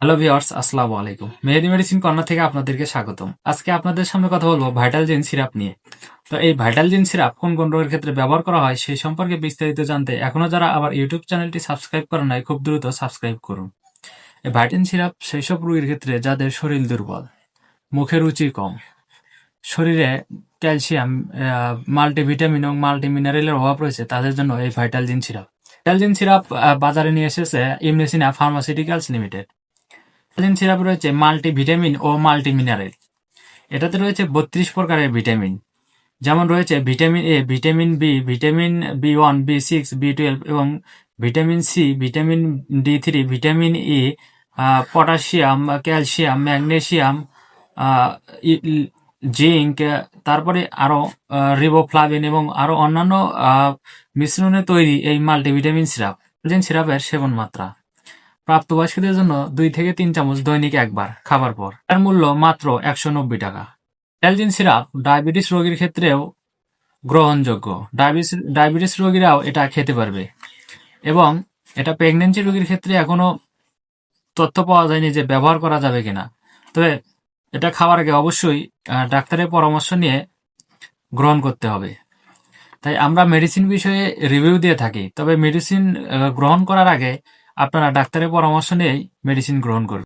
Hello viewers, আসসালামু আলাইকুম। মেহেদি medicine corner থেকে আপনাদেরকে স্বাগতম। আজকে আপনাদের সামনে কথা বলবো ভাইটাল জিন সিরাপ নিয়ে। তো এই ভাইটাল জিন সিরাপ কোন কোন রোগের ক্ষেত্রে ব্যবহার করা হয় সেই সম্পর্কে বিস্তারিত জানতে এখনো যারা আবার ইউটিউব চ্যানেলটি সাবস্ক্রাইব করেন নাই, খুব দ্রুত সাবস্ক্রাইব করুন। এই ভাইটাল সিরাপ সেই সব রোগীর ক্ষেত্রে যাদের শরীর দুর্বল, মুখে রুচি কম, শরীরে ক্যালসিয়াম, মাল্টিভিটামিন এবং মাল্টিমিনারেলের অভাব রয়েছে, তাদের জন্য এই ভাইটাল জিন সিরাপ। ভাইটাল জিন সিরাপ বাজারে নিয়ে এসেছে ইমনেসিনা ফার্মাসিউটিক্যালস লিমিটেড। কোলাজেন সিরাপ রয়েছে মাল্টিভিটামিন ও মাল্টিমিনারেল। এটাতে রয়েছে ৩২ প্রকারের ভিটামিন, যেমন রয়েছে vitamin A, vitamin B, vitamin B one, বি6, বি12 এবং vitamin C, vitamin D3, vitamin E, potassium, calcium, magnesium, zinc, তারপরে আরো রিবোফ্লাভিন এবং আরো অন্যান্য মিশ্রণে তৈরি এই মাল্টিভিটামিন সিরাপ। কোলাজেন সিরাপের সেবন মাত্রা: প্রাপ্তবয়স্কদের জন্য ২ থেকে ৩ চামচ দৈনিক একবার খাবার পর। এর মূল্য মাত্র ১৯০ টাকা। অ্যালজিন সিরাপ ডায়াবেটিস রোগীর ক্ষেত্রেও গ্রহণযোগ্য। ডায়াবেটিস রোগীরাও এটা খেতে পারবে এবং এটা প্রেগন্যান্সি রোগীর ক্ষেত্রে এখনো তথ্য পাওয়া যায়নি যে ব্যবহার করা যাবে কিনা। তবে এটা খাওয়ার আগে অবশ্যই ডাক্তারের পরামর্শ নিয়ে গ্রহণ করতে হবে। তাই আমরা মেডিসিন বিষয়ে রিভিউ দিয়ে থাকি, তবে মেডিসিন গ্রহণ করার আগে আপনারা ডাক্তারের পরামর্শ নিয়েই মেডিসিন গ্রহণ করবেন।